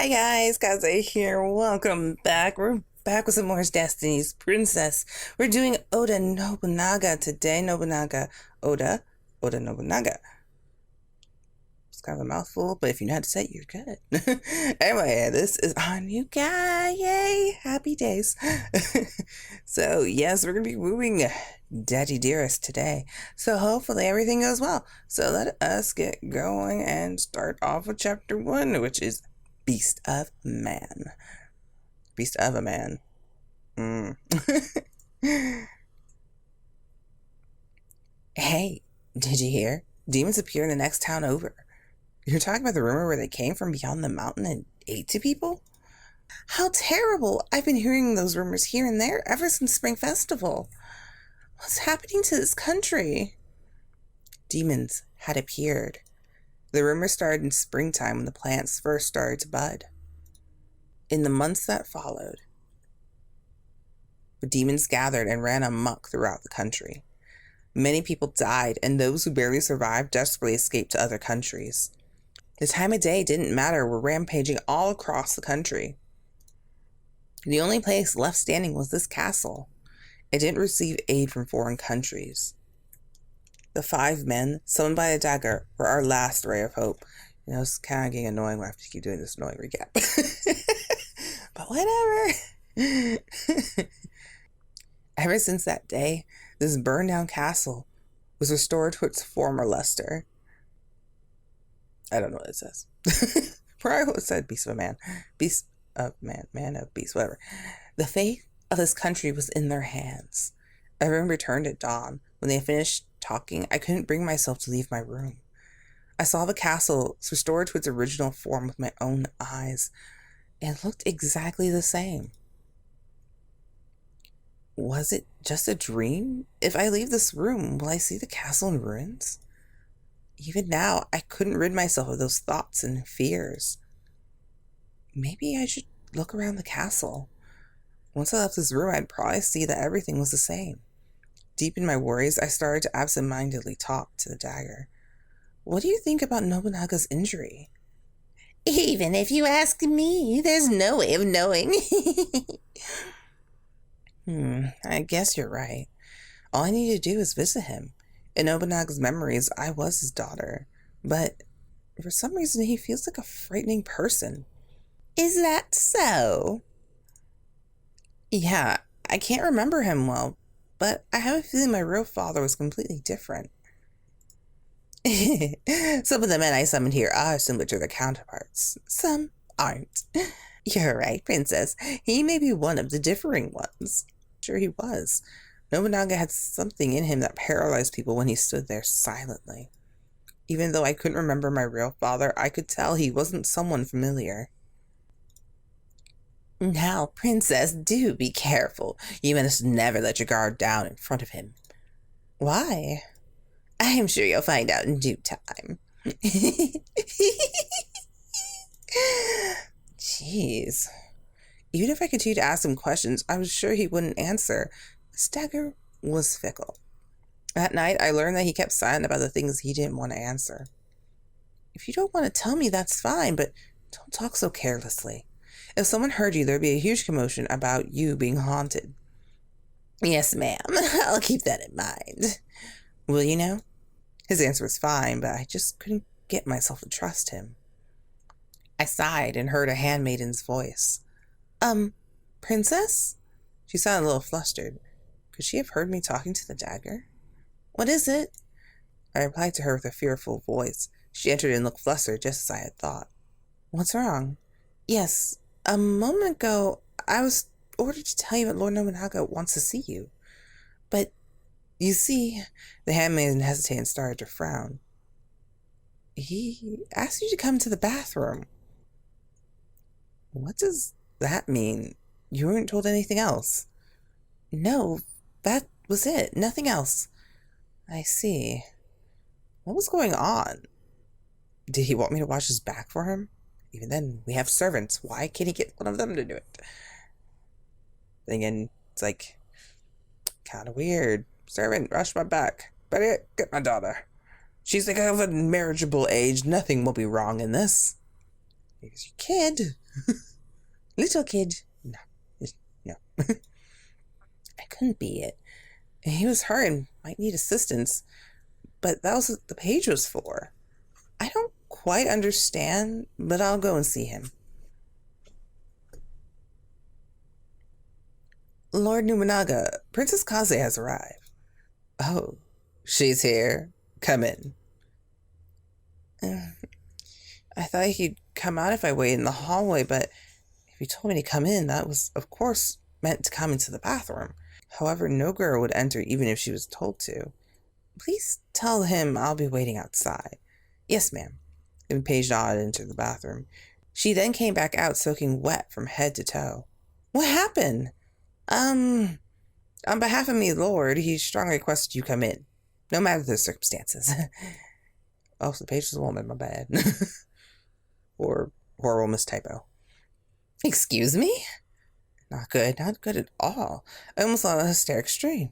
Hi guys, Kaze here. Welcome back. We're back with some more Destiny's Princess. We're doing Oda Nobunaga today. Oda Nobunaga. It's kind of a mouthful, but if you know how to say it, you're good. Anyway, this is on you guys. Yay! Happy days. So yes, we're gonna be wooing Daddy Dearest today. So hopefully everything goes well. So let us get going and start off with chapter 1, which is Beast of Man. Beast of a Man. Hey, did you hear? Demons appear in the next town over. You're talking about the rumor where they came from beyond the mountain and ate two people? How terrible! I've been hearing those rumors here and there ever since Spring Festival. What's happening to this country? Demons had appeared. The rumor started in springtime when the plants first started to bud. In the months that followed, the demons gathered and ran amok throughout the country. Many people died, and those who barely survived desperately escaped to other countries. The time of day didn't matter, were rampaging all across the country. The only place left standing was this castle. It didn't receive aid from foreign countries. The 5 men, summoned by a dagger, were our last ray of hope. You know, it's kind of getting annoying when I have to keep doing this annoying recap. But whatever. Ever since that day, this burned down castle was restored to its former luster. I don't know what it says. Probably it said Beast of a Man. Beast of Man. Man of Beast, whatever. The fate of this country was in their hands. Everyone returned at dawn. When they finished talking, I couldn't bring myself to leave my room. I saw the castle restored to its original form with my own eyes. It looked exactly the same. Was it just a dream? If I leave this room, will I see the castle in ruins? Even now, I couldn't rid myself of those thoughts and fears. Maybe I should look around the castle. Once I left this room, I'd probably see that everything was the same. Deep in my worries, I started to absentmindedly talk to the dagger. What do you think about Nobunaga's injury? Even if you ask me, there's no way of knowing. I guess you're right. All I need to do is visit him. In Nobunaga's memories, I was his daughter. But for some reason, he feels like a frightening person. Is that so? Yeah, I can't remember him well, but I have a feeling my real father was completely different. Some of the men I summoned here are similar to their counterparts. Some aren't. You're right, Princess. He may be one of the differing ones. Sure he was. Nobunaga had something in him that paralyzed people when he stood there silently. Even though I couldn't remember my real father, I could tell he wasn't someone familiar. Now, Princess, do be careful. You must never let your guard down in front of him. Why? I am sure you'll find out in due time. Jeez. Even if I continued to ask him questions, I was sure he wouldn't answer. This dagger was fickle. That night, I learned that he kept silent about the things he didn't want to answer. If you don't want to tell me, that's fine, but don't talk so carelessly. If someone heard you, there'd be a huge commotion about you being haunted. Yes, ma'am. I'll keep that in mind. Will you now? His answer was fine, but I just couldn't get myself to trust him. I sighed and heard a handmaiden's voice. Princess? She sounded a little flustered. Could she have heard me talking to the dagger? What is it? I replied to her with a fearful voice. She entered and looked flustered, just as I had thought. What's wrong? Yes, a moment ago, I was ordered to tell you that Lord Nobunaga wants to see you. But, you see, the handmaiden hesitated and started to frown. He asked you to come to the bathroom. What does that mean? You weren't told anything else. No, that was it. Nothing else. I see. What was going on? Did he want me to watch his back for him? Even then, we have servants. Why can't he get one of them to do it? Then again, it's like, kind of weird. Servant, rush my back. Better get my daughter. She's like of a marriageable age. Nothing will be wrong in this. He's your kid. Little kid. No. No. I couldn't be it. He was hurt and might need assistance, but that was what the page was for. I don't quite understand, but I'll go and see him. Lord Nobunaga, Princess Kaze has arrived. Oh, she's here. Come in. I thought he'd come out if I waited in the hallway, but if he told me to come in, that was, of course, meant to come into the bathroom. However, no girl would enter even if she was told to. Please tell him I'll be waiting outside. Yes, ma'am. And Paige nodded into the bathroom. She then came back out soaking wet from head to toe. What happened? On behalf of me, Lord, he strongly requested you come in, no matter the circumstances. Oh, so Paige was a woman, my bad. Or horrible mistypo. Excuse me? Not good at all. I almost let a hysteric scream.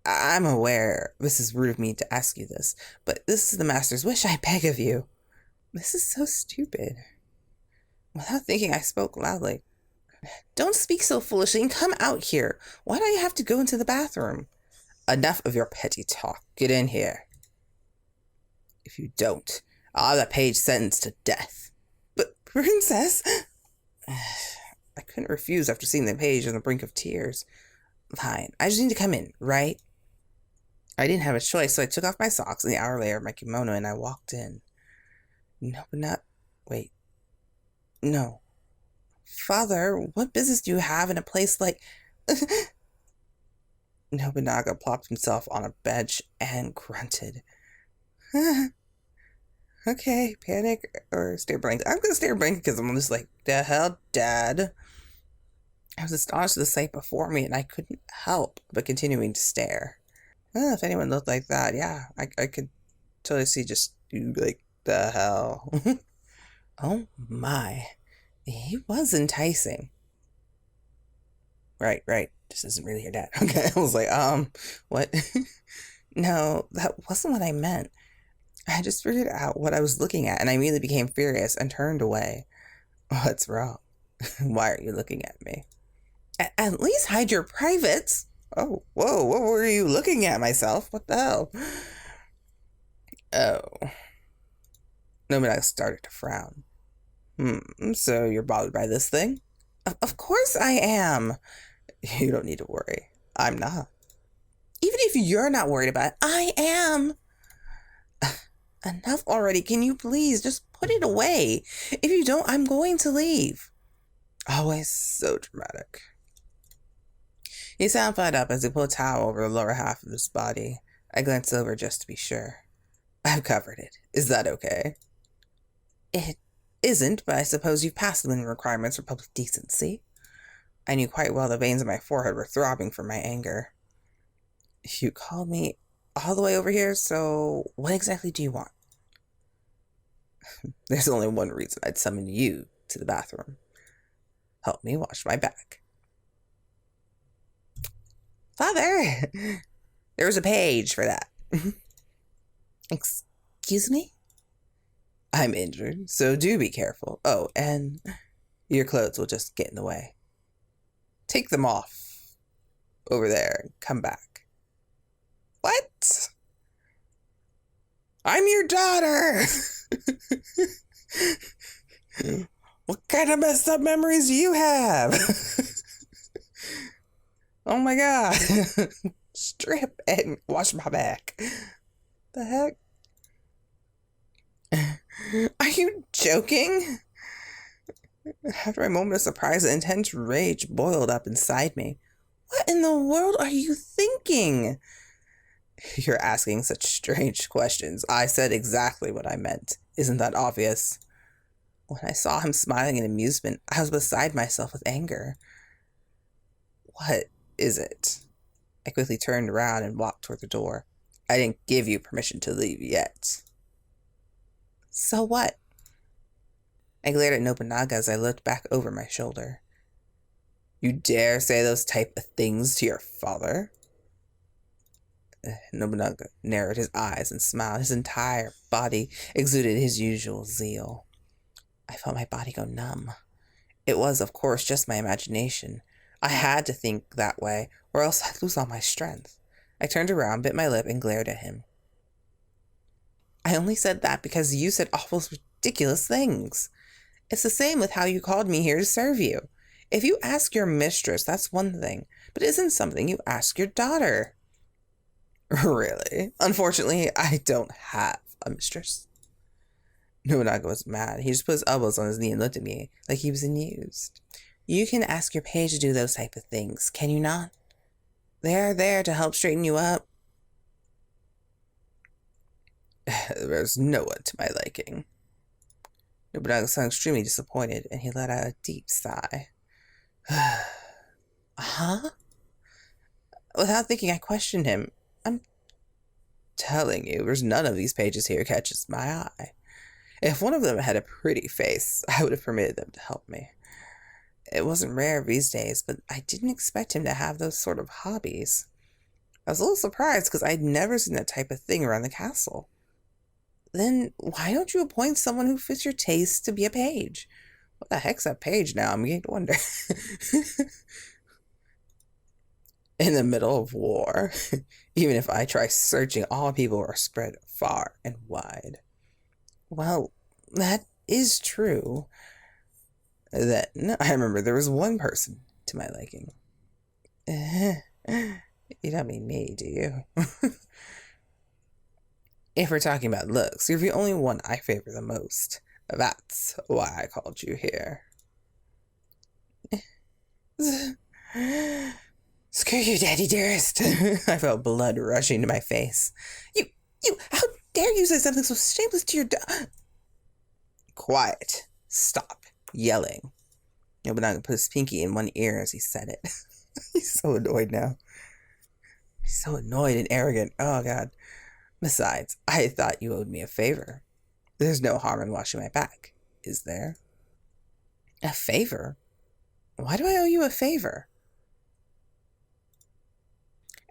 I'm aware this is rude of me to ask you this, but this is the master's wish, I beg of you. This is so stupid. Without thinking, I spoke loudly. Don't speak so foolishly and come out here. Why do I have to go into the bathroom? Enough of your petty talk. Get in here. If you don't, I'll have that page sentenced to death. But, Princess... I couldn't refuse after seeing the page on the brink of tears. Fine, I just need to come in, right? I didn't have a choice, so I took off my socks and the outer layer of my kimono and I walked in. Wait. No. Father, what business do you have in a place like... Nobunaga plopped himself on a bench and grunted. Okay, panic or stare blank. I'm gonna stare blank because I'm just like, the hell, Dad? I was astonished at the sight before me and I couldn't help but continuing to stare. Well, if anyone looked like that, yeah, I could totally see just, like, the hell. Oh my. He was enticing. Right. This isn't really your dad. Okay, I was like, what? No, that wasn't what I meant. I just figured out what I was looking at and I immediately became furious and turned away. What's wrong? Why are you looking at me? At least hide your privates. Oh, whoa, what were you looking at, myself? What the hell? Oh. Nobunaga started to frown. So you're bothered by this thing? Of course I am. You don't need to worry. I'm not. Even if you're not worried about it, I am. Enough already. Can you please just put it away? If you don't, I'm going to leave. Always so dramatic. He sound-fied up as he pulled a towel over the lower half of his body. I glanced over just to be sure. I've covered it. Is that okay? It isn't, but I suppose you've passed the minimum requirements for public decency. I knew quite well the veins in my forehead were throbbing from my anger. You called me all the way over here, so what exactly do you want? There's only one reason I'd summon you to the bathroom. Help me wash my back. Father! There was a page for that. Excuse me? I'm injured, so do be careful. Oh, and your clothes will just get in the way. Take them off over there and come back. What? I'm your daughter! What kind of messed up memories do you have? Oh my god. Strip and wash my back. The heck? Are you joking? After a moment of surprise, an intense rage boiled up inside me. What in the world are you thinking? You're asking such strange questions. I said exactly what I meant. Isn't that obvious? When I saw him smiling in amusement, I was beside myself with anger. What is it? I quickly turned around and walked toward the door. I didn't give you permission to leave yet. So what? I glared at Nobunaga as I looked back over my shoulder. You dare say those type of things to your father? Nobunaga narrowed his eyes and smiled. His entire body exuded his usual zeal. I felt my body go numb. It was, of course, just my imagination. I had to think that way, or else I'd lose all my strength. I turned around, bit my lip, and glared at him. I only said that because you said all those ridiculous things. It's the same with how you called me here to serve you. If you ask your mistress, that's one thing, but it isn't something you ask your daughter. Really? Unfortunately, I don't have a mistress. Nobunaga was mad. He just put his elbows on his knee and looked at me like he was amused. You can ask your page to do those type of things, can you not? They're there to help straighten you up. There's no one to my liking. Nobunaga sounded extremely disappointed, and he let out a deep sigh. Huh? Without thinking, I questioned him. I'm telling you, there's none of these pages here catches my eye. If one of them had a pretty face, I would have permitted them to help me. It wasn't rare these days, but I didn't expect him to have those sort of hobbies. I was a little surprised because I'd never seen that type of thing around the castle. Then why don't you appoint someone who fits your taste to be a page? What the heck's a page now? I'm beginning to wonder. In the middle of war, even if I try searching, all people are spread far and wide. Well, that is true. Then I remember there was one person to my liking. You don't mean me, do you? If we're talking about looks, you're the only one I favor the most. That's why I called you here. Screw you, Daddy dearest. I felt blood rushing to my face. You, how dare you say something so shameless to your Quiet. Stop yelling. Nobunaga put his pinky in one ear as he said it. He's so annoyed now. He's so annoyed and arrogant. Oh, God. Besides, I thought you owed me a favor. There's no harm in washing my back, is there? A favor? Why do I owe you a favor?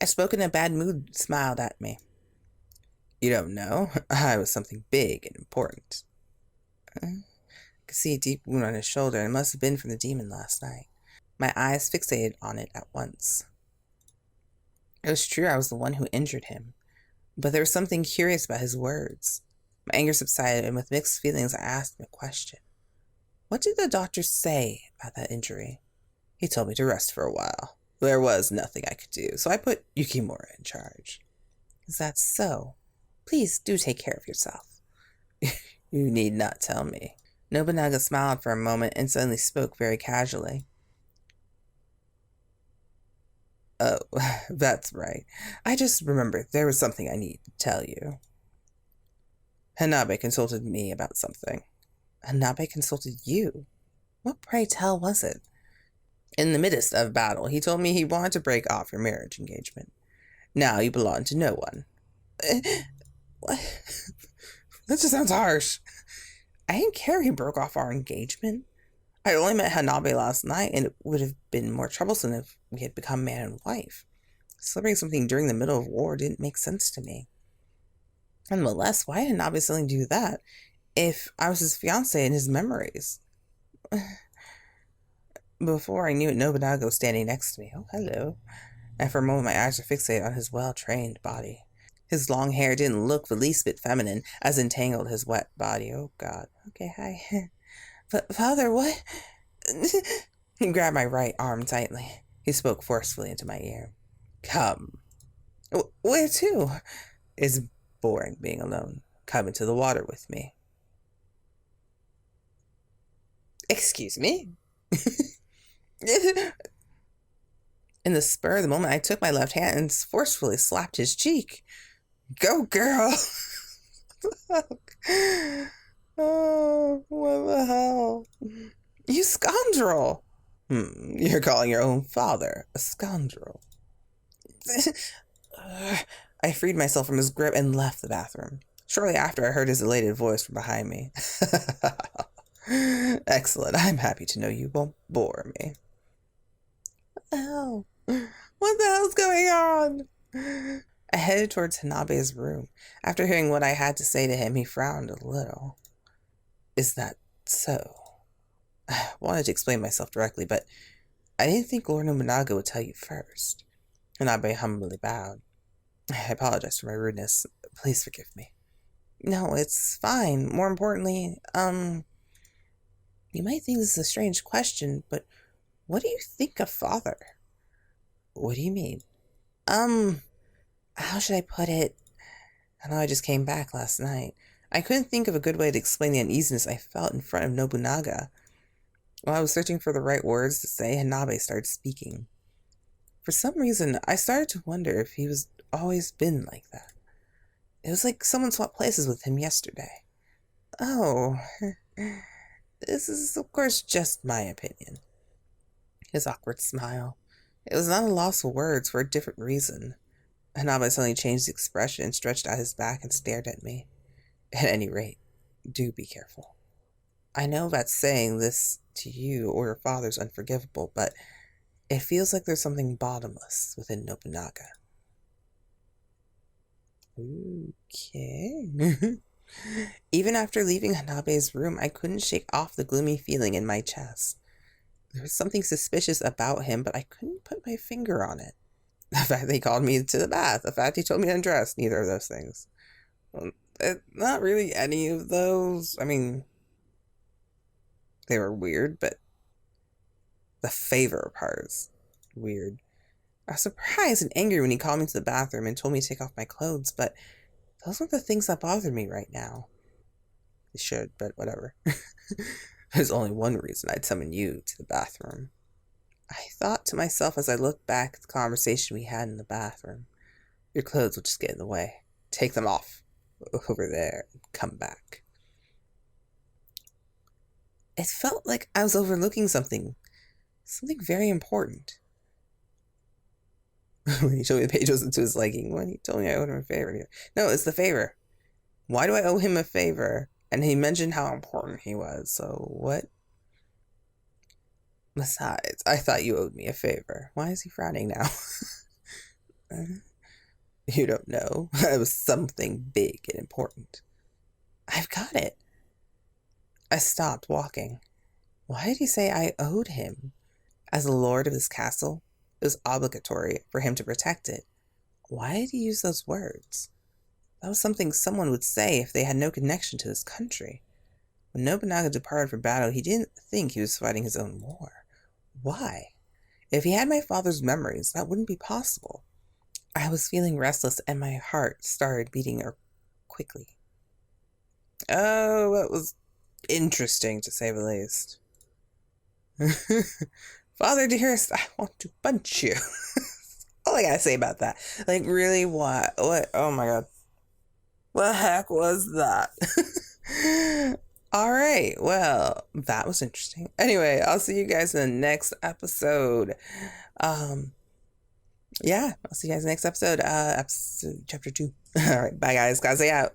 I spoke in a bad mood, smiled at me. You don't know? I was something big and important. I could see a deep wound on his shoulder, and it must have been from the demon last night. My eyes fixated on it at once. It was true I was the one who injured him, but there was something curious about his words. My anger subsided, and with mixed feelings, I asked him a question. What did the doctor say about that injury? He told me to rest for a while. There was nothing I could do, so I put Yukimura in charge. Is that so? Please do take care of yourself. You need not tell me. Nobunaga smiled for a moment and suddenly spoke very casually. Oh, that's right. I just remembered there was something I need to tell you. Hanabe consulted me about something. Hanabe consulted you? What, pray tell, was it? In the midst of battle, he told me he wanted to break off your marriage engagement. Now you belong to no one. What? That just sounds harsh. I didn't care he broke off our engagement. I only met Hanabe last night, and it would have been more troublesome if we had become man and wife. Celebrating something during the middle of war didn't make sense to me. Nonetheless, why did Hanabe suddenly do that if I was his fiancée in his memories? Before I knew it, Nobunaga was standing next to me. Oh, hello. And for a moment, my eyes were fixated on his well-trained body. His long hair didn't look the least bit feminine as entangled his wet body. Oh, God. Okay, hi. But, Father, what? He grabbed my right arm tightly. He spoke forcefully into my ear. Come. Where to? It's boring being alone. Come into the water with me. Excuse me? In the spur of the moment, I took my left hand and forcefully slapped his cheek. Go, girl! What the fuck? Oh, what the hell? You scoundrel! You're calling your own father a scoundrel. I freed myself from his grip and left the bathroom. Shortly after, I heard his elated voice from behind me. Excellent. I'm happy to know you won't bore me. What the hell? What the hell's going on? I headed towards Hanabe's room. After hearing what I had to say to him, he frowned a little. Is that So, I wanted to explain myself directly, but I didn't think Lord Nobunaga would tell you first. Hanabe humbly bowed. I apologize for my rudeness. Please forgive me. No, it's fine. More importantly, you might think this is a strange question, but what do you think of father? What do you mean? How should I put it? I know I just came back last night. I couldn't think of a good way to explain the uneasiness I felt in front of Nobunaga. While I was searching for the right words to say, Hanabe started speaking. For some reason, I started to wonder if he was always been like that. It was like someone swapped places with him yesterday. Oh, this is of course just my opinion. His awkward smile. It was not a loss of words for a different reason. Hanabe suddenly changed his expression and stretched out his back and stared at me. At any rate, do be careful. I know that saying this to you or your father is unforgivable, but it feels like there's something bottomless within Nobunaga. Okay. Even after leaving Hanabe's room, I couldn't shake off the gloomy feeling in my chest. There was something suspicious about him, but I couldn't put my finger on it. The fact that he called me to the bath, the fact he told me to undress, neither of those things. Well, not really any of those. I mean, they were weird, but the favor part is weird. I was surprised and angry when he called me to the bathroom and told me to take off my clothes, but those weren't the things that bothered me right now. They should, but whatever. There's only one reason I'd summon you to the bathroom. I thought to myself as I looked back at the conversation we had in the bathroom. Your clothes will just get in the way. Take them off over there and come back. It felt like I was overlooking something very important. When he showed me the page wasn't to his liking, when he told me I owed him a favor. No, it's the favor. Why do I owe him a favor? And he mentioned how important he was, so what? Besides, I thought you owed me a favor. Why is he frowning now? You don't know. It was something big and important. I've got it. I stopped walking. Why did he say I owed him? As the lord of his castle, it was obligatory for him to protect it. Why did he use those words? That was something someone would say if they had no connection to this country. When Nobunaga departed for battle, he didn't think he was fighting his own war. Why? If he had my father's memories, that wouldn't be possible. I was feeling restless and my heart started beating quickly. Oh, that was interesting to say the least. Father dearest, I want to punch you. All I gotta say about that. Like, really, what? What? Oh my god. What the heck was that? All right, well, that was interesting. Anyway, I'll see you guys in the next episode. Yeah, I'll see you guys in the next episode. Episode chapter 2. All right, bye guys. Kaze out.